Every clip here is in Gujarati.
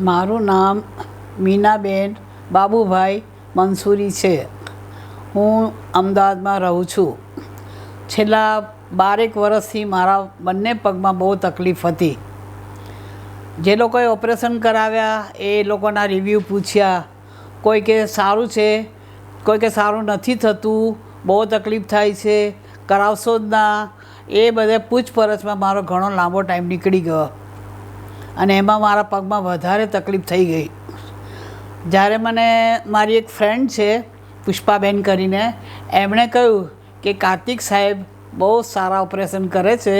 મારું નામ મીનાબેન બાબુભાઈ મંસૂરી છે. હું અમદાવાદમાં રહું છું. છેલ્લા 12 વર્ષથી મારા બંને પગમાં બહુ તકલીફ હતી. જે લોકોએ ઓપરેશન કરાવ્યા એ લોકોના રિવ્યૂ પૂછ્યા. કોઈ કે સારું છે, કોઈ કે સારું નથી થતું, બહુ તકલીફ થાય છે, કરાવશો જ ના. એ બધે પૂછપરછમાં મારો ઘણો લાંબો ટાઈમ નીકળી ગયો અને એમાં મારા પગમાં વધારે તકલીફ થઈ ગઈ. જ્યારે મને મારી એક ફ્રેન્ડ છે પુષ્પાબેન કરીને, એમણે કહ્યું કે કાર્તિક સાહેબ બહુ સારા ઓપરેશન કરે છે,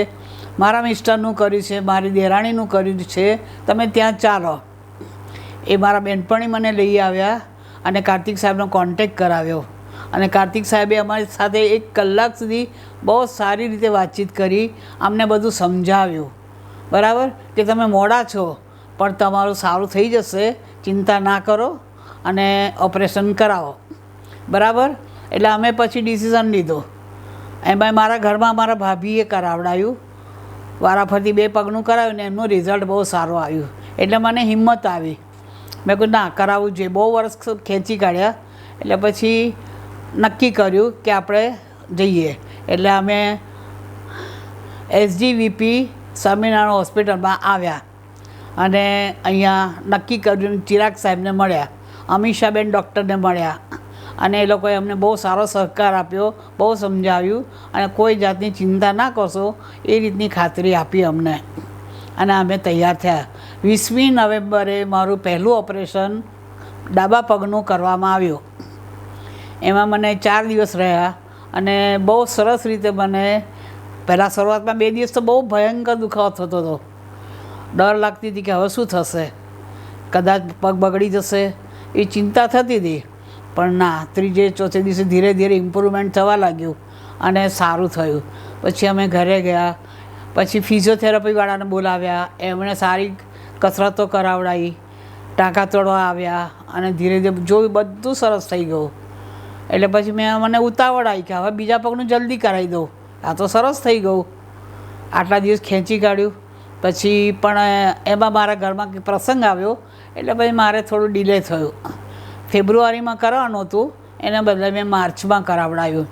મારા મિસ્ટરનું કર્યું છે, મારી દેરાણીનું કર્યું છે, તમે ત્યાં ચાલો. એ મારા બેનપણી મને લઈ આવ્યા અને કાર્તિક સાહેબનો કોન્ટેક કરાવ્યો અને કાર્તિક સાહેબે અમારી સાથે 1 કલાક સુધી બહુ સારી રીતે વાતચીત કરી, અમને બધું સમજાવ્યું. બરાબર કે તમે મોડા છો પણ તમારું સારું થઈ જશે, ચિંતા ના કરો અને ઓપરેશન કરાવો. બરાબર. એટલે અમે પછી ડિસિઝન લીધો. એમાં મારા ઘરમાં મારા ભાભીએ કરાવડાયું, વારાફરતી 2 પગનું કરાવ્યું ને એમનું રિઝલ્ટ બહુ સારું આવ્યું. એટલે મને હિંમત આવી. મેં કહ્યું ના, કરાવવું જોઈએ. બહુ વર્ષ ખેંચી કાઢ્યા. એટલે પછી નક્કી કર્યું કે આપણે જઈએ. એટલે અમે SGVP સ્વામિનારાયણ હોસ્પિટલમાં આવ્યા અને અહીંયા નક્કી કર્યું. ચિરાગ સાહેબને મળ્યા, અમીષાબેન ડૉક્ટરને મળ્યા અને એ લોકોએ અમને બહુ સારો સહકાર આપ્યો, બહુ સમજાવ્યું અને કોઈ જાતની ચિંતા ના કરશો એ રીતની ખાતરી આપી અમને અને અમે તૈયાર થયા. 20મી નવેમ્બરે મારું પહેલું ઓપરેશન ડાબા પગનું કરવામાં આવ્યું. એમાં મને 4 દિવસ રહ્યા અને બહુ સરસ રીતે મને પહેલાં શરૂઆતમાં 2 દિવસ તો બહુ ભયંકર દુખાવો થતો હતો. ડર લાગતી હતી કે હવે શું થશે, કદાચ પગ બગડી જશે, એ ચિંતા થતી હતી. પણ ના, 3 ચોથે દિવસે ધીરે ધીરે ઇમ્પ્રુવમેન્ટ થવા લાગ્યું અને સારું થયું. પછી અમે ઘરે ગયા. પછી ફિઝિયોથેરાપીવાળાને બોલાવ્યા, એમણે સારી કસરતો કરાવડાવી, ટાંકા તોડવા આવ્યા અને ધીરે ધીરે જોયું બધું સરસ થઈ ગયું. એટલે પછી મને ઉતાવળ આવી કે હવે બીજા પગનું જલ્દી કરાવી દઉં, આ તો સરસ થઈ ગયું. આટલા દિવસ ખેંચી કાઢ્યું. પછી પણ એમાં મારા ઘરમાં પ્રસંગ આવ્યો એટલે પછી મારે થોડું ડિલે થયું. ફેબ્રુઆરીમાં કરાવવાનું હતું, એના બદલે મેં માર્ચમાં કરાવડાવ્યું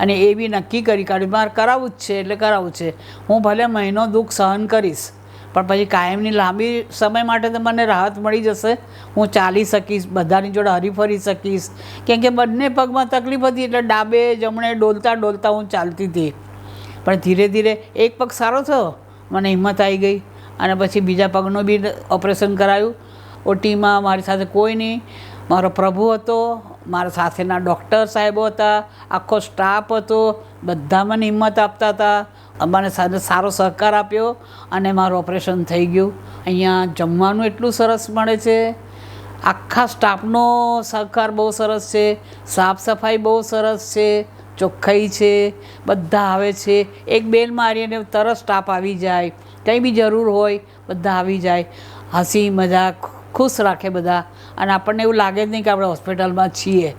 અને એ બી નક્કી કરી કાઢ્યું મારે કરાવવું જ છે એટલે કરાવવું છે. હું ભલે મહિનો દુઃખ સહન કરીશ પણ પછી કાયમની લાંબી સમય માટે તો મને રાહત મળી જશે. હું ચાલી શકીશ, બધાની જોડે હરીફરી શકીશ. કેમ કે બંને પગમાં તકલીફ હતી એટલે ડાબે જમણે ડોલતા ડોલતા હું ચાલતી હતી. પણ ધીરે ધીરે એક પગ સારો થયો, મને હિંમત આવી ગઈ અને પછી બીજા પગનું બી ઓપરેશન કરાવ્યું. ઓટીમાં મારી સાથે કોઈ નહીં, મારો પ્રભુ હતો, મારા સાથેના ડૉક્ટર સાહેબો હતા, આખો સ્ટાફ હતો, બધા મને હિંમત આપતા હતા, અમારે સાથે સારો સહકાર આપ્યો અને મારું ઓપરેશન થઈ ગયું. અહીંયા જમવાનું એટલું સરસ મળે છે, આખા સ્ટાફનો સહકાર બહુ સરસ છે, સાફ સફાઈ બહુ સરસ છે, ચોખ્ખાઈ છે, બધા આવે છે. એક બેલ મારીને તરત સ્ટાફ આવી જાય, કંઈ બી જરૂર હોય બધા આવી જાય, હસી મજાક ખુશ રાખે બધા અને આપણને એવું લાગે જ નહીં કે આપણે હોસ્પિટલમાં છીએ.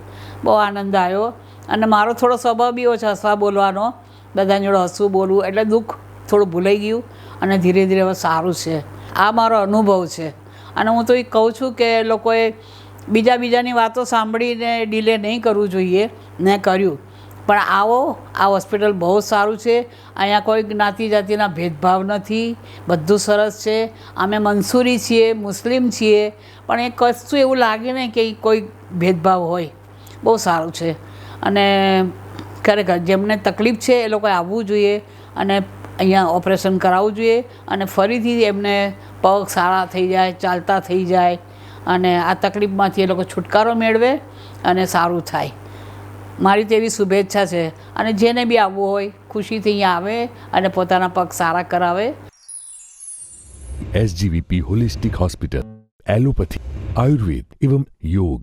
બહુ આનંદ આવ્યો અને મારો થોડો સ્વભાવ બી છે હસવા બોલવાનો, બધાની જોડે હસવું બોલવું, એટલે દુઃખ થોડું ભૂલાઈ ગયું અને ધીરે ધીરે હવે સારું છે. આ મારો અનુભવ છે અને હું તો એ કહું છું કે લોકોએ બીજાની વાતો સાંભળીને ડિલે નહીં કરવું જોઈએ. મેં કર્યું પણ આવો, આ હોસ્પિટલ બહુ સારું છે. અહીંયા કોઈ જ્ઞાતિ જાતિના ભેદભાવ નથી, બધું સરસ છે. અમે મંસૂરી છીએ, મુસ્લિમ છીએ, પણ એ કશું એવું લાગે નહીં કે કોઈ ભેદભાવ હોય. બહુ સારું છે અને ખરેખર જેમને તકલીફ છે એ લોકોએ આવવું જોઈએ અને અહીંયા ઓપરેશન કરાવવું જોઈએ અને ફરીથી એમને પગ સારા થઈ જાય, ચાલતા થઈ જાય અને આ તકલીફમાંથી એ લોકો છુટકારો મેળવે અને સારું થાય. મારી તો એવી શુભેચ્છા છે અને જેને બી આવવું હોય ખુશીથી અહીંયા આવે અને પોતાના પગ સારા કરાવે. SGVP holistic hospital, allopathy, Ayurveda एवं योग